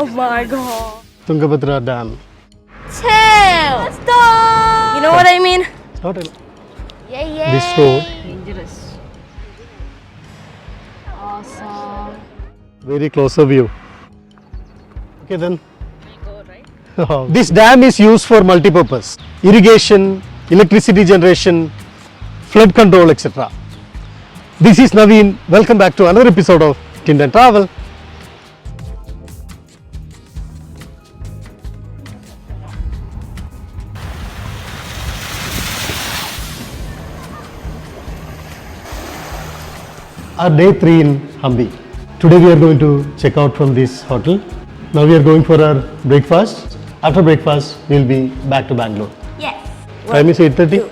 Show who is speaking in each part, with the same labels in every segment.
Speaker 1: Oh my god.
Speaker 2: Tungabhadra Dam.
Speaker 1: Chill. Let's go. You know what I mean?
Speaker 2: It's not a,
Speaker 1: Yeah.
Speaker 2: this road,
Speaker 1: Dangerous. Awesome.
Speaker 2: very closer view. Okay then. This dam is used for multi-purpose, irrigation, electricity generation, flood control, etc. This is Naveen. Welcome back to another episode of Tind and Travel. Our day 3 in Hampi. Today we are going to check out from this hotel. Now we are going for our breakfast. After breakfast, we will be back to Bangalore.
Speaker 1: Yes.
Speaker 2: Time is 8:30.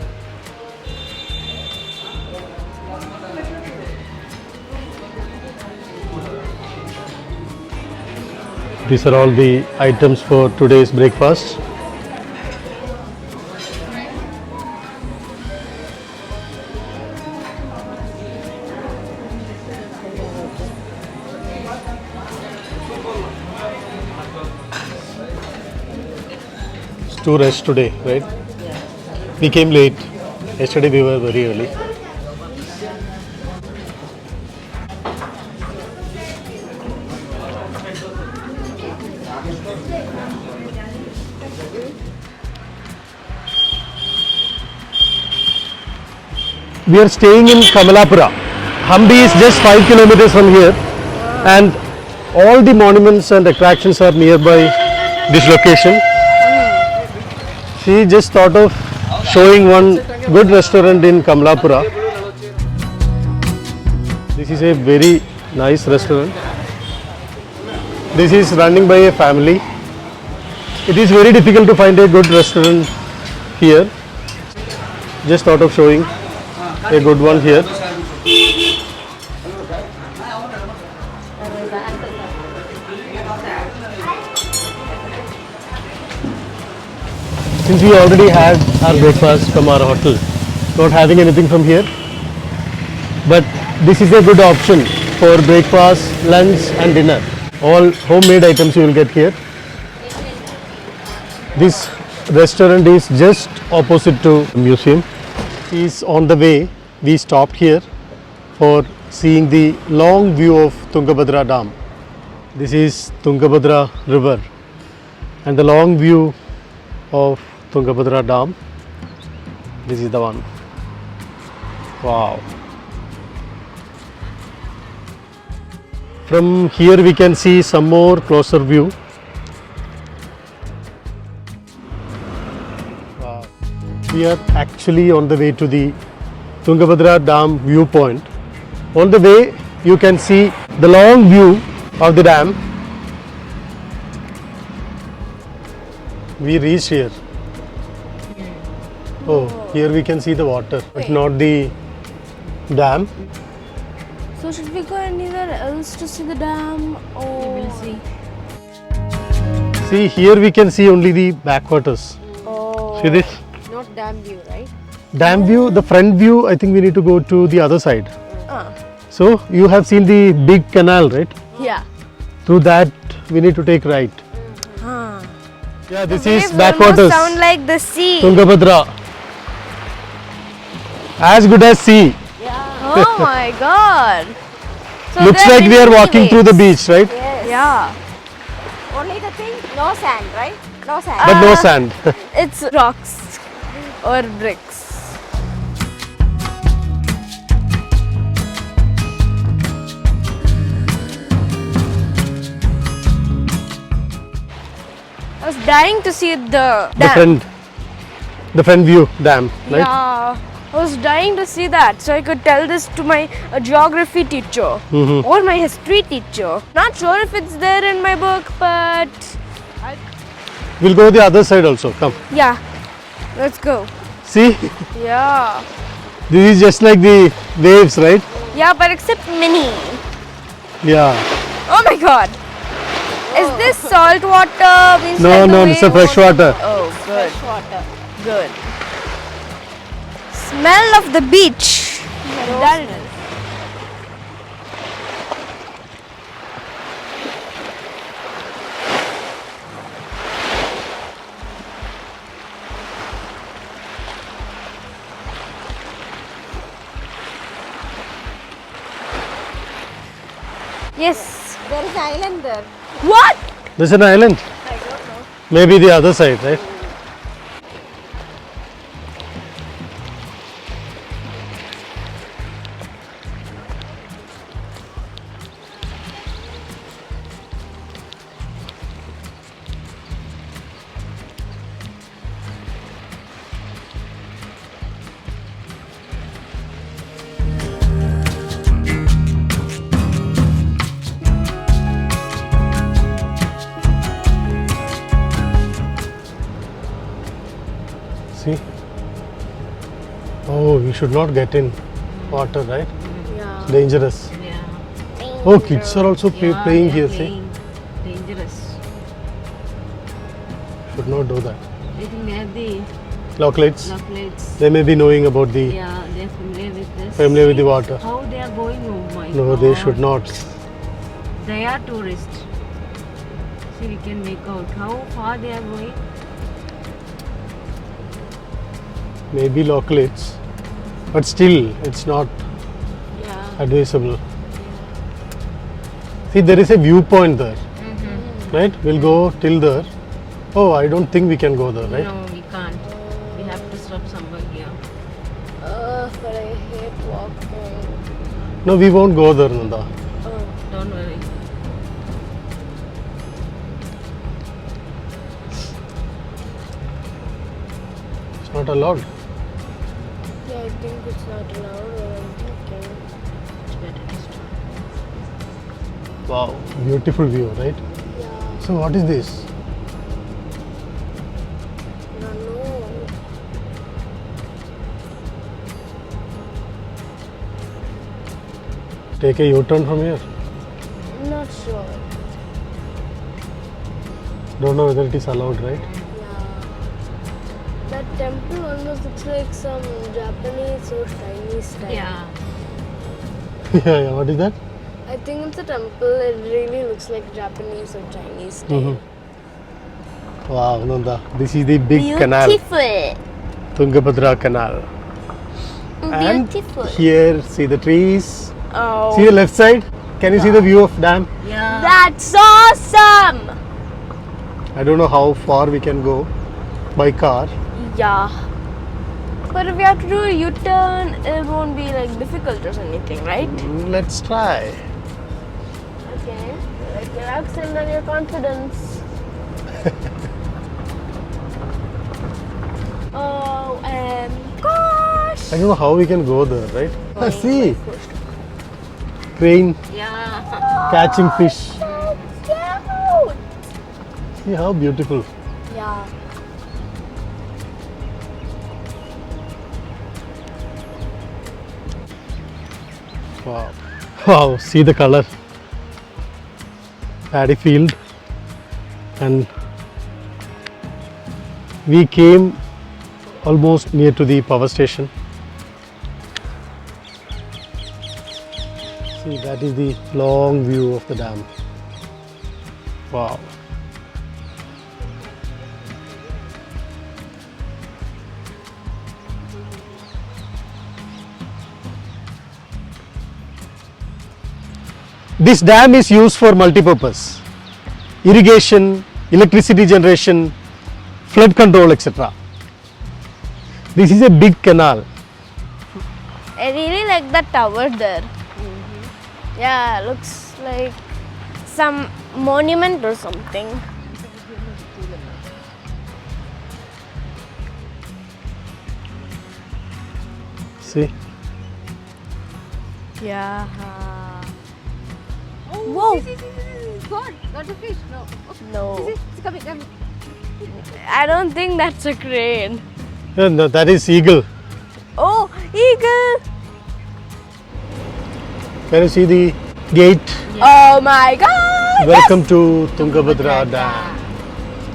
Speaker 2: These are all the items for today's breakfast. It's to rest today, right? We came late. Yesterday we were very early. We are staying in Kamalapura. Hampi is just 5 kilometers from here, and all the monuments and attractions are nearby this location. She just thought of showing one good restaurant in Kamalapura. This is a very nice restaurant. This is running by a family. It is very difficult to find a good restaurant here. Just thought of showing a good one here. Since we already had our breakfast from our hotel, not having anything from here, but this is a good option for breakfast, lunch and dinner. All homemade items you will get here. This restaurant is just opposite to the museum. Is on the way. We stopped here for seeing the long view of Tungabhadra Dam. This is Tungabhadra River and the long view of Tungabhadra Dam. This is the one. Wow. From here we can see some more closer view. Wow. We are actually on the way to the Tungabhadra Dam viewpoint. On the way you can see the long view of the dam. We reached here. Oh, here we can see the water, but not the dam.
Speaker 1: So should we go anywhere else to see the dam, or we will see?
Speaker 2: See, here we can see only the backwaters.
Speaker 1: Oh.
Speaker 2: See this?
Speaker 1: Not dam view, right?
Speaker 2: Dam view, the front view, I think we need to go to the other side.
Speaker 1: Ah.
Speaker 2: So you have seen the big canal, right?
Speaker 1: Yeah.
Speaker 2: Through that we need to take right.
Speaker 1: Huh.
Speaker 2: Yeah, this
Speaker 1: Waves
Speaker 2: is backwaters.
Speaker 1: almost sound like the sea.
Speaker 2: Tungabhadra. As good as sea.
Speaker 1: Oh my god. So
Speaker 2: Looks
Speaker 1: there
Speaker 2: like we are
Speaker 1: many
Speaker 2: walking through the
Speaker 1: waves.
Speaker 2: beach, right?
Speaker 3: Yes.
Speaker 1: Yeah.
Speaker 3: Only the thing, no sand, right? No sand.
Speaker 2: But no sand.
Speaker 1: It's rocks or bricks. I was dying to see the dam.
Speaker 2: The front view dam, right?
Speaker 1: Yeah, I was dying to see that so I could tell this to my geography teacher or my history teacher. Not sure if it's there in my book, but
Speaker 2: We'll go the other side also. Come.
Speaker 1: yeah, let's go.
Speaker 2: See,
Speaker 1: Yeah,
Speaker 2: this is just like the waves, right?
Speaker 1: yeah, but except mini.
Speaker 2: Yeah.
Speaker 1: Oh my god. Is this salt water? Means
Speaker 2: No,
Speaker 1: like the
Speaker 2: no, it's a
Speaker 1: way
Speaker 2: fresh water.
Speaker 1: Oh, good,
Speaker 3: Fresh water.
Speaker 1: good. Smell of the beach. That is. Yes.
Speaker 3: There is island there.
Speaker 1: What?
Speaker 2: There's an island.
Speaker 3: I don't know.
Speaker 2: Maybe the other side, right? See? Oh, we should not get in water, right?
Speaker 1: Yeah.
Speaker 2: Dangerous.
Speaker 3: Yeah.
Speaker 2: Oh, kids are also playing here, see?
Speaker 3: Dangerous.
Speaker 2: Should not do that.
Speaker 3: I think they have the
Speaker 2: Localites,
Speaker 3: plates.
Speaker 2: they may be knowing about the
Speaker 3: Yeah, they are familiar with this.
Speaker 2: familiar with the water.
Speaker 3: How they are going? Oh my
Speaker 2: No,
Speaker 3: God.
Speaker 2: they should not.
Speaker 3: They are tourists. See, we can make out how far they are going.
Speaker 2: Maybe localites, but still, it's not
Speaker 3: Yeah.
Speaker 2: advisable. See, there is a viewpoint there, right? We'll go till there. Oh, I don't think we can go there, right?
Speaker 3: No, we can't. We have to stop somewhere here.
Speaker 1: But I hate walking.
Speaker 2: No, we won't go there, Nanda.
Speaker 3: Don't worry.
Speaker 2: It's not allowed.
Speaker 1: Yeah, I think it's not allowed. Or I'm thinking.
Speaker 3: It's better to stop.
Speaker 2: Wow, beautiful view, right?
Speaker 1: Yeah.
Speaker 2: So, what is this?
Speaker 1: No.
Speaker 2: Take a U-turn from here.
Speaker 1: Not sure.
Speaker 2: Don't know whether it is allowed, right?
Speaker 1: Yeah. That temple almost looks like some Japanese or Chinese style.
Speaker 3: Yeah.
Speaker 2: Yeah, what is that?
Speaker 1: I think it's a temple. It really looks like Japanese or Chinese style.
Speaker 2: Wow, Nanda, this is the big canal,
Speaker 1: Beautiful.
Speaker 2: Tungabhadra Canal. And
Speaker 1: Beautiful.
Speaker 2: here, see the trees.
Speaker 1: Oh.
Speaker 2: See the left side? Can you see the view of dam?
Speaker 3: Yeah.
Speaker 1: That's awesome.
Speaker 2: I don't know how far we can go by car.
Speaker 1: Yeah. But if we have to do a U-turn, it won't be like difficult or anything, right?
Speaker 2: Let's try.
Speaker 1: Okay. Like your accent and your confidence. Oh, and gosh.
Speaker 2: I don't know how we can go there, right? See, crane
Speaker 3: Yeah.
Speaker 2: catching fish.
Speaker 1: That's cute.
Speaker 2: See how beautiful.
Speaker 1: Yeah.
Speaker 2: Wow. Wow, see the color. Paddy field. And we came almost near to the power station. See, that is the long view of the dam. Wow. This dam is used for multi-purpose, irrigation, electricity generation, flood control, etc. This is a big canal.
Speaker 1: I really like that tower there. Yeah, looks like some monument or something.
Speaker 2: See,
Speaker 1: Yeah. Whoa.
Speaker 3: Got a fish. No.
Speaker 1: No.
Speaker 3: It's coming.
Speaker 1: I don't think that's a crane.
Speaker 2: no, that is eagle.
Speaker 1: Oh, eagle.
Speaker 2: Can you see the gate?
Speaker 1: Oh my god.
Speaker 2: Welcome to Tungabhadra Dam.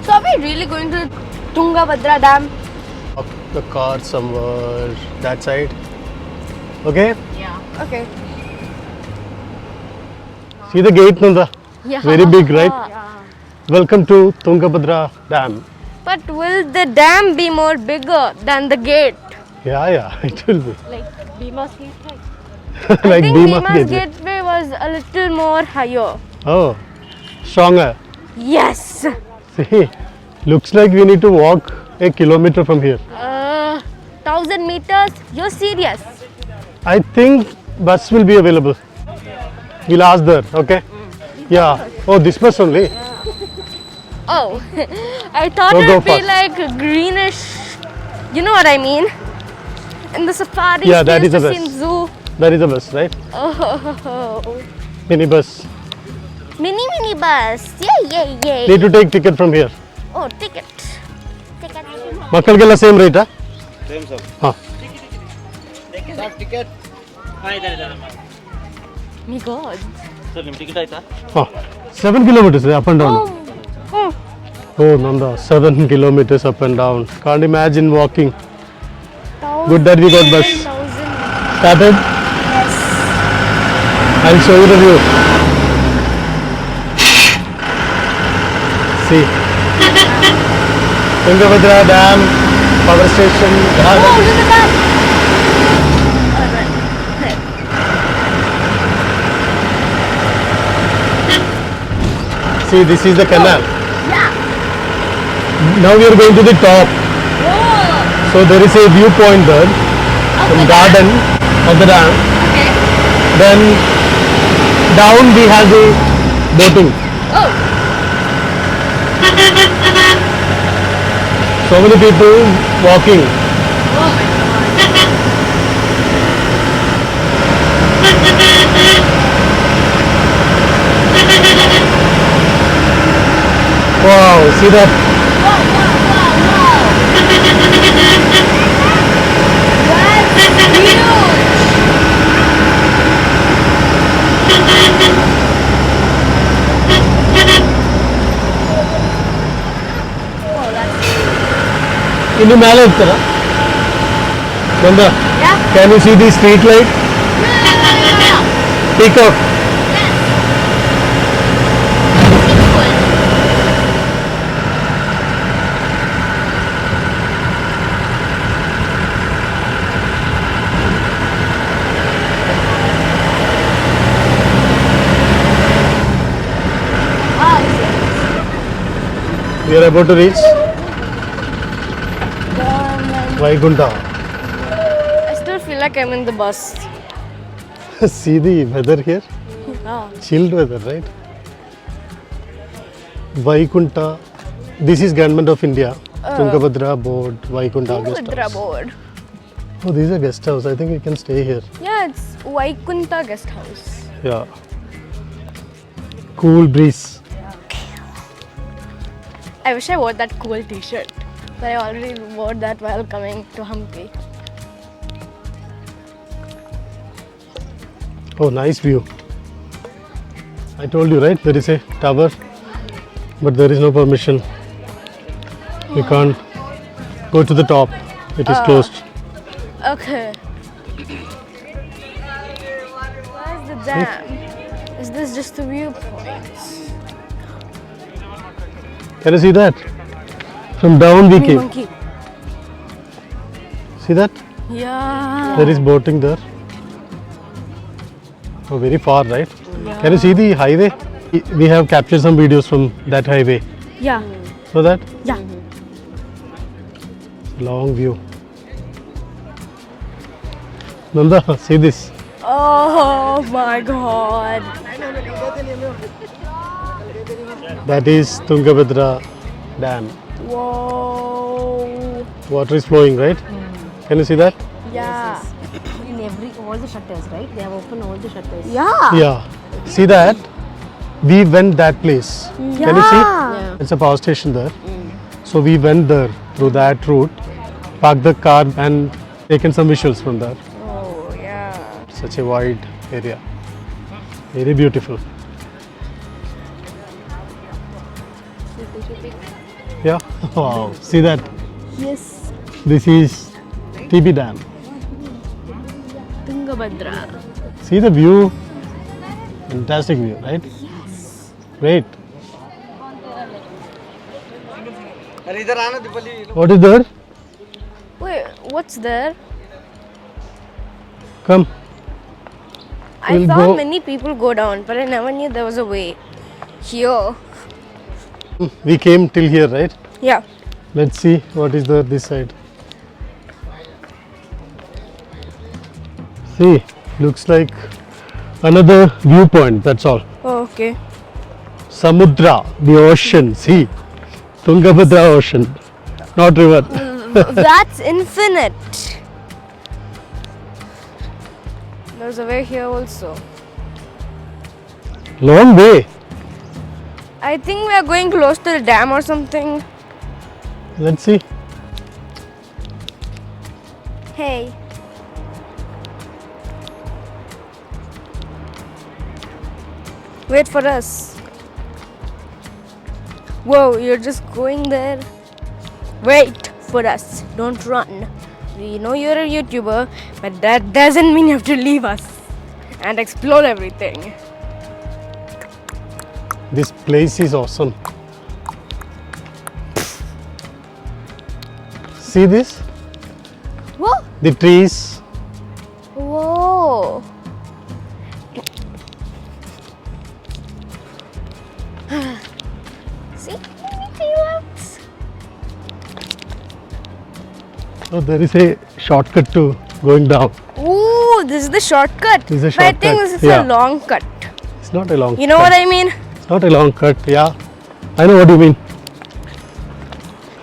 Speaker 1: So are we really going to Tungabhadra Dam?
Speaker 2: Up the car somewhere that side. Okay?
Speaker 3: Yeah.
Speaker 1: Okay.
Speaker 2: See the gate, Nanda?
Speaker 1: Yeah.
Speaker 2: Very big, right?
Speaker 3: Yeah.
Speaker 2: Welcome to Tungabhadra Dam.
Speaker 1: But will the dam be more bigger than the gate?
Speaker 2: Yeah, it will be.
Speaker 3: Like Bhima Street, right?
Speaker 2: like
Speaker 1: I think
Speaker 2: Bhima
Speaker 1: Bhima's
Speaker 2: Gateway.
Speaker 1: gateway was a little more higher.
Speaker 2: Oh, stronger.
Speaker 1: Yes.
Speaker 2: See, looks like we need to walk a kilometer from here.
Speaker 1: 1000 meters. You're serious?
Speaker 2: I think bus will be available. We'll ask there, okay? Yeah. Oh, this bus only.
Speaker 1: Oh, I thought
Speaker 2: Oh,
Speaker 1: it
Speaker 2: go
Speaker 1: would be
Speaker 2: fast.
Speaker 1: like greenish. You know what I mean? In the safari.
Speaker 2: Yeah, that is a
Speaker 1: the
Speaker 2: bus.
Speaker 1: zoo.
Speaker 2: That is a bus, right?
Speaker 1: Oh,
Speaker 2: Mini bus.
Speaker 1: mini bus. Yay.
Speaker 2: Need to take ticket from here.
Speaker 1: Oh, ticket.
Speaker 2: ಮಕ್ಕಳಿಗೆಲ್ಲ same ರೇಟಾ?
Speaker 4: Same sir
Speaker 2: ಹಾಂ.
Speaker 4: Sir ticket ಹಾಂ ಇದೆ
Speaker 1: My God.
Speaker 4: Sir ನಿಮ್ಮ ticket ಆಯ್ತಾ
Speaker 2: ಹಾಂ. 7 kilometers up and down.
Speaker 1: Oh.
Speaker 2: Oh, Nanda, 7 kilometers up and down. Can't imagine walking. Good that we got bus.
Speaker 1: 10,000.
Speaker 2: Started? I'll show you the view. See. Tungabhadra Dam, power station.
Speaker 1: Oh, look at that.
Speaker 2: See, this is the canal.
Speaker 1: Yeah.
Speaker 2: Now we are going to the top.
Speaker 1: Whoa.
Speaker 2: So there is a viewpoint there, some garden of the dam.
Speaker 1: Okay.
Speaker 2: Then down we have the boating.
Speaker 1: Oh.
Speaker 2: So many people walking.
Speaker 1: Oh my God.
Speaker 2: Wow, see that?
Speaker 1: Wow. That's huge. Oh, that's
Speaker 2: ಇನ್ನು ಮೇಲೆ ಹೋಗ್ತಾರ ಬಂದ
Speaker 1: yeah.
Speaker 2: Can you see the street light peacock we are about to reach Vaikuntha.
Speaker 1: I still feel like I'm in the bus.
Speaker 2: See the weather here,
Speaker 1: Yeah.
Speaker 2: chilled weather, right? Vaikunta, this is Government of India, Tungabhadra board, Vaikunta guest
Speaker 1: Tungabhadra
Speaker 2: house.
Speaker 1: board.
Speaker 2: Oh, this is a guest house. I think we can stay here.
Speaker 1: Yeah, it's Vaikunta guest house.
Speaker 2: Yeah. Cool breeze.
Speaker 1: I wish I wore that cool t-shirt. But I already wore that while coming to Hampi.
Speaker 2: Oh, nice view. I told you, right? There is a tower, but there is no permission. We can't go to the top. It is closed.
Speaker 1: Okay. Where's the dam? Is this just the viewpoint?
Speaker 2: Can you see that? From down we came.
Speaker 1: Monkey.
Speaker 2: See that?
Speaker 1: Yeah.
Speaker 2: There is boating there. Oh, very far, right? Can you see the highway? We have captured some videos from that highway.
Speaker 1: Yeah.
Speaker 2: So that
Speaker 1: Yeah.
Speaker 2: long view. Nanda, see this.
Speaker 1: Oh my God.
Speaker 2: That is Tungabhadra Dam.
Speaker 1: Whoa.
Speaker 2: Water is flowing, right? Can you see that?
Speaker 1: Yeah.
Speaker 3: In all the shutters, right? They have opened all the shutters.
Speaker 1: Yeah.
Speaker 2: Yeah. See that? We went that place. Can you see?
Speaker 1: Yeah.
Speaker 2: It's a power station there. So we went there through that route, parked the car and taken some visuals from there.
Speaker 1: Oh yeah.
Speaker 2: Such a wide area. Very beautiful. Yeah. Wow. See that?
Speaker 1: Yes.
Speaker 2: This is TB Dam.
Speaker 1: Tungabhadra.
Speaker 2: See the view? Fantastic view, right? Great.
Speaker 4: अरे इधर आना Deepali
Speaker 2: What is there?
Speaker 1: Wait, what's there?
Speaker 2: Come.
Speaker 1: I
Speaker 2: We'll
Speaker 1: saw
Speaker 2: go-
Speaker 1: many people go down, but I never knew there was a way here.
Speaker 2: We came till here, right?
Speaker 1: Yeah.
Speaker 2: Let's see what is there this side. See, looks like another viewpoint, that's all.
Speaker 1: Oh, okay.
Speaker 2: Samudra, the ocean, see. Tungabhadra ocean, not river.
Speaker 1: That's infinite. There's a way here also.
Speaker 2: Long way.
Speaker 1: I think we are going close to the dam or something.
Speaker 2: Let's see.
Speaker 1: Hey. Wait for us. Whoa, you're just going there. Wait for us. Don't run. We know you're a YouTuber, but that doesn't mean you have to leave us and explore everything.
Speaker 2: This place is awesome. See this?
Speaker 1: Whoa!
Speaker 2: The trees.
Speaker 1: Whoa! See? Relax.
Speaker 2: Oh, there is a shortcut to going down.
Speaker 1: Ooh, this is the shortcut.
Speaker 2: This is a
Speaker 1: But I think
Speaker 2: shortcut,
Speaker 1: this is
Speaker 2: yeah.
Speaker 1: a long cut.
Speaker 2: It's not a long
Speaker 1: You know
Speaker 2: cut.
Speaker 1: what I mean?
Speaker 2: It's not a long cut, yeah. I know what you mean.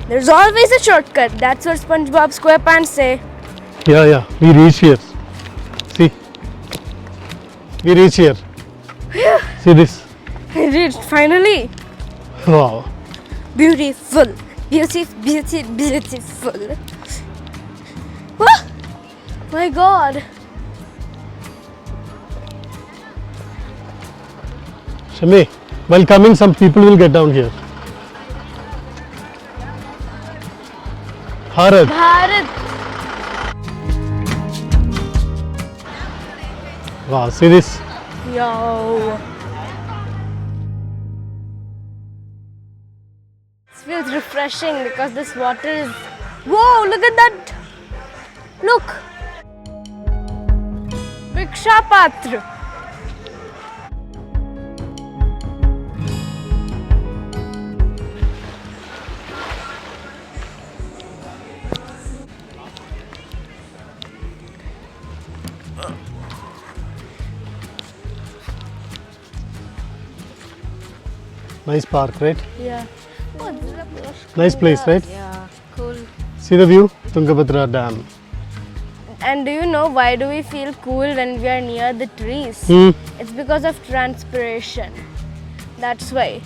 Speaker 1: There's always a shortcut. That's what SpongeBob SquarePants say.
Speaker 2: Yeah, we reach here. See? We reach here. See this?
Speaker 1: I reached finally.
Speaker 2: Wow.
Speaker 1: Beautiful. Beautiful. What? My God.
Speaker 2: Shami, while coming, some people will get down here. Bharat.
Speaker 1: Bharat.
Speaker 2: Wow, see this?
Speaker 1: Yo. It feels refreshing because this water is. Whoa, look at that. Look. Vriksha Patra.
Speaker 2: Nice park, right?
Speaker 1: Yeah.
Speaker 2: Nice place, right?
Speaker 3: Yeah, cool.
Speaker 2: See the view? Tungabhadra Dam.
Speaker 1: And do you know why do we feel cool when we are near the trees?
Speaker 2: Hmm.
Speaker 1: It's because of transpiration. That's why.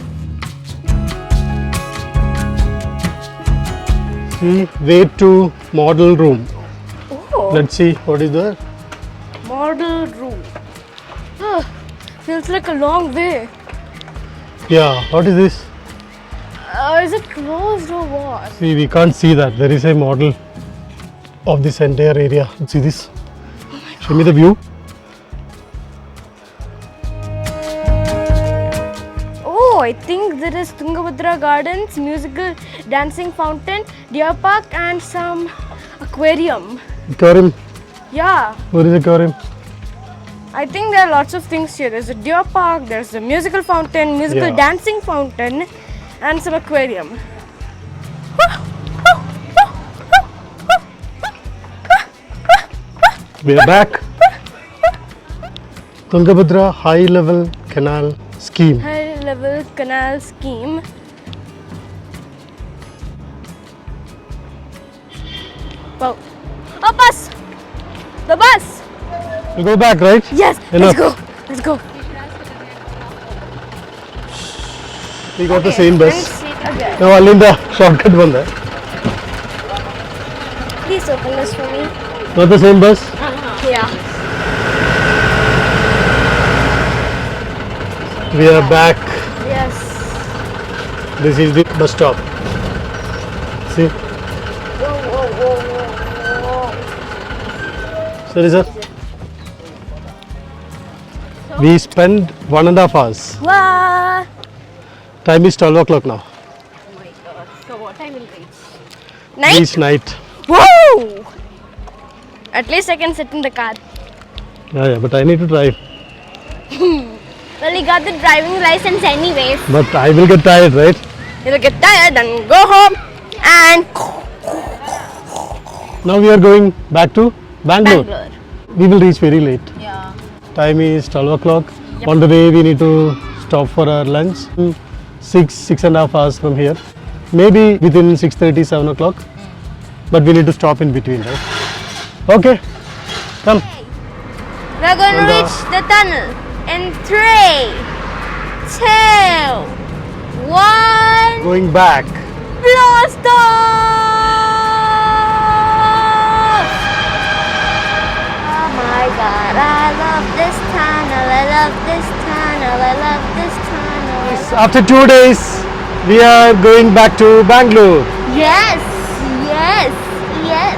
Speaker 2: See, way to model room.
Speaker 1: Oh,
Speaker 2: Let's see what is there.
Speaker 1: model room. Feels like a long way.
Speaker 2: Yeah, what is this?
Speaker 1: Is it closed or what?
Speaker 2: See, we can't see that. There is a model of this entire area. See this? Show me the view.
Speaker 1: Oh, I think there is Tungabhadra Gardens, musical dancing fountain, deer park, and some aquarium.
Speaker 2: Aquarium.
Speaker 1: Yeah,
Speaker 2: Where is the aquarium?
Speaker 1: I think there are lots of things here. There's a deer park, there's a musical fountain, musical
Speaker 2: Yeah.
Speaker 1: dancing fountain, and some aquarium.
Speaker 2: We are back. Tungabhadra High Level Canal Scheme.
Speaker 1: High level canal scheme. Wow. Oh, bus! The bus!
Speaker 2: We go back, right?
Speaker 1: Yes,
Speaker 2: Enough.
Speaker 1: let's go. Let's go.
Speaker 2: We got the same bus.
Speaker 1: Front seat again.
Speaker 2: Now Alinda shortcut banda.
Speaker 1: Please open this for me.
Speaker 2: Not the same bus?
Speaker 1: Yeah.
Speaker 2: We are back.
Speaker 1: Yes.
Speaker 2: This is the bus stop. See?
Speaker 1: Whoa, whoa, whoa, whoa.
Speaker 2: Sorry, sir. We spent 1.5 hours.
Speaker 1: Wah.
Speaker 2: Time is 12 o'clock now.
Speaker 3: So what time will reach?
Speaker 1: Night?
Speaker 2: Each night.
Speaker 1: Whoa! At least I can sit in the car.
Speaker 2: Yeah, but I need to drive.
Speaker 1: Well, he got the driving license anyways.
Speaker 2: But I will get tired, right?
Speaker 1: He'll get tired and go home and
Speaker 2: Now we are going back to Bangalore.
Speaker 1: Bangalore.
Speaker 2: We will reach very late.
Speaker 1: Yeah.
Speaker 2: Time is 12 o'clock. On the way we need to stop for our lunch. 6.5 hours from here. Maybe within 6:30, 7 o'clock. But we need to stop in between, right? Okay. Come.
Speaker 1: We're going to
Speaker 2: And,
Speaker 1: reach the tunnel in 3, 2, 1.
Speaker 2: Going back.
Speaker 1: Blast off! Oh my god, I love this tunnel, I love this tunnel, I love this tunnel.
Speaker 2: After 2 days, we are going back to Bangalore.
Speaker 1: Yes, yes, yes,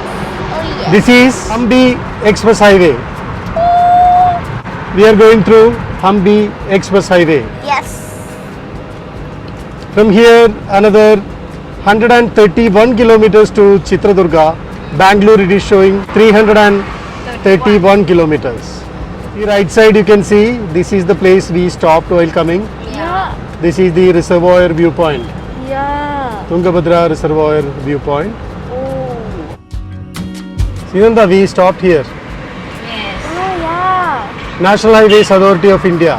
Speaker 1: oh yes.
Speaker 2: This is Hampi Express Highway. We are going through Hampi Express Highway.
Speaker 1: Yes.
Speaker 2: From here, another 131 kilometers to Chitradurga. Bangalore, it is showing 331 kilometers. The right side you can see, this is the place we stopped while coming.
Speaker 1: Yeah.
Speaker 2: This is the reservoir viewpoint,
Speaker 1: Yeah.
Speaker 2: Tungabhadra reservoir viewpoint.
Speaker 1: Oh.
Speaker 2: Sinanda, we stopped here.
Speaker 3: Yes.
Speaker 1: Oh yeah.
Speaker 2: National Highways Authority of India,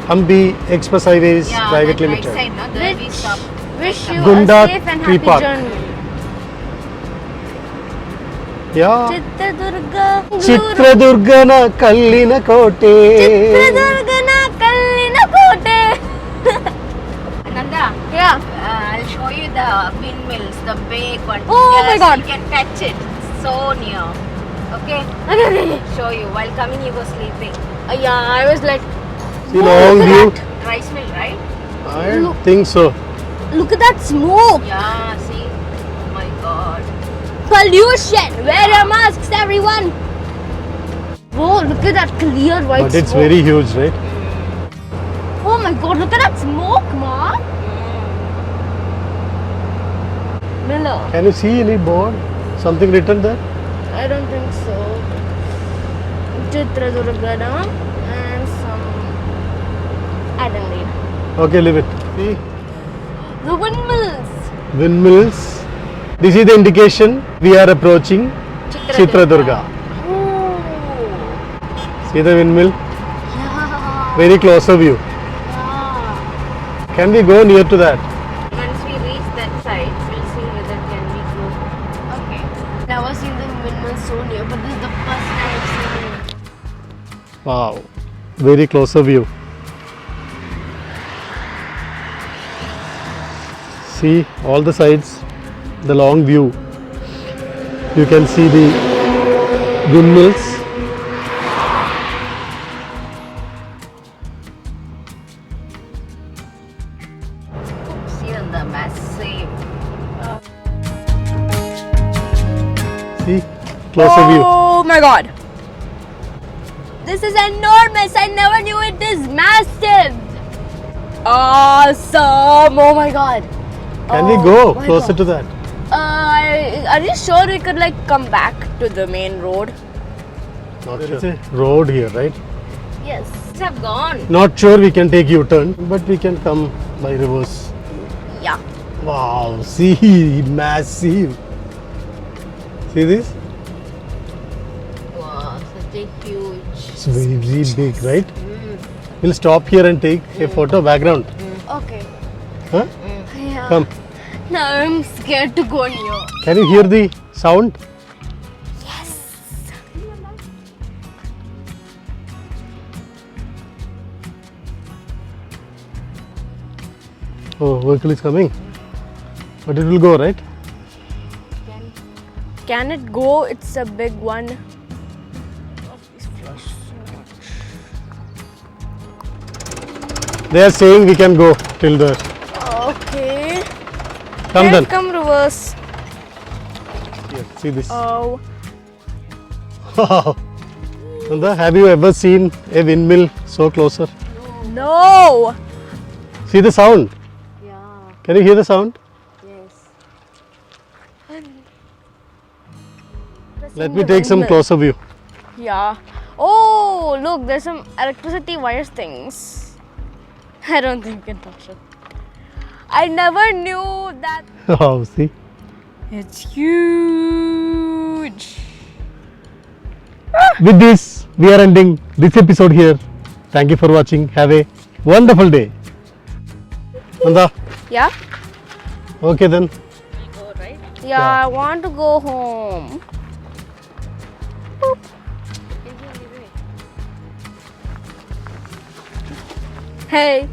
Speaker 2: Hampi Express Highways
Speaker 3: Yeah,
Speaker 2: Private
Speaker 3: that
Speaker 2: Limited.
Speaker 3: right side, no? There we stop.
Speaker 1: Wish you
Speaker 2: Gunda
Speaker 1: a safe and
Speaker 2: Tree
Speaker 1: happy
Speaker 2: Park.
Speaker 1: journey.
Speaker 2: Yeah.
Speaker 1: Chitradurga.
Speaker 2: ಚಿತ್ರದುರ್ಗನ ಕಲ್ಲಿನ ಕೋಟೆ.
Speaker 1: Chitradurgana Kallina Kote.
Speaker 3: Nanda,
Speaker 1: Yeah.
Speaker 3: I'll show you the windmills, the big one.
Speaker 1: Oh my
Speaker 3: Just
Speaker 1: God.
Speaker 3: You can touch it. So near. Okay?
Speaker 1: Okay, okay.
Speaker 3: Show you. While coming, you were sleeping.
Speaker 1: Yeah, I was like,
Speaker 2: See long view.
Speaker 3: Rice mill, right?
Speaker 2: I think so.
Speaker 1: look at that smoke.
Speaker 3: Yeah, see? Oh my god.
Speaker 1: Pollution. Wear your masks, everyone. Whoa, look at that clear white
Speaker 2: But it's
Speaker 1: smoke.
Speaker 2: very huge, right?
Speaker 1: Oh my god, look at that smoke, Ma. Miller.
Speaker 2: Can you see any board? Something written there?
Speaker 1: I don't think so. Chitradurgana and some. I don't read.
Speaker 2: Okay, leave it. See
Speaker 1: The windmills.
Speaker 2: windmills. This is the indication we are approaching Chitradurga.
Speaker 1: Oh.
Speaker 2: See the windmill?
Speaker 1: Yeah.
Speaker 2: Very closer view.
Speaker 1: Yeah.
Speaker 2: Can we go near to that?
Speaker 3: Once we reach that side, we'll see whether can we go. Okay.
Speaker 1: Never seen the windmill so near, but this is the first time I've seen it.
Speaker 2: Wow. Very closer view. See all the sides, the long view. You can see the windmills.
Speaker 3: See on the massive.
Speaker 2: See closer view.
Speaker 1: Oh my god. This is enormous. I never knew it is massive. Awesome. Oh my god.
Speaker 2: Can we
Speaker 1: Oh
Speaker 2: go
Speaker 1: my
Speaker 2: closer
Speaker 1: God.
Speaker 2: to that?
Speaker 1: Are you sure we could like come back to the main road?
Speaker 2: Not sure. There is a road here, right?
Speaker 1: Yes.
Speaker 3: These have gone.
Speaker 2: Not sure we can take U-turn, but we can come by reverse.
Speaker 1: Yeah.
Speaker 2: Wow, see, massive. See this?
Speaker 3: Wow, such a huge.
Speaker 2: It's very big, right? We'll stop here and take a photo background.
Speaker 1: Okay.
Speaker 2: Huh?
Speaker 1: Yeah.
Speaker 2: Come.
Speaker 1: Now I'm scared to go near.
Speaker 2: Can you hear the sound?
Speaker 1: Yes.
Speaker 2: Oh, vehicle is coming. But it will go, right?
Speaker 1: Can it go? It's a big one.
Speaker 2: They are saying we can go till there.
Speaker 1: Okay.
Speaker 2: Come
Speaker 1: Here
Speaker 2: then.
Speaker 1: come reverse.
Speaker 2: Here, see this.
Speaker 1: Oh.
Speaker 2: Wow. Nanda, have you ever seen a windmill so closer?
Speaker 1: No.
Speaker 2: See the sound?
Speaker 3: Yeah,
Speaker 2: Can you hear the sound?
Speaker 3: yes.
Speaker 2: Let me take some closer view.
Speaker 1: Yeah. Oh, look, there's some electricity wires things. I don't think you can touch it. I never knew that.
Speaker 2: Oh, see.
Speaker 1: It's huge.
Speaker 2: With this, we are ending this episode here. Thank you for watching. Have a wonderful day. Nanda,
Speaker 1: Yeah?
Speaker 2: okay then.
Speaker 1: Yeah, I want to go home. Boop. Hey.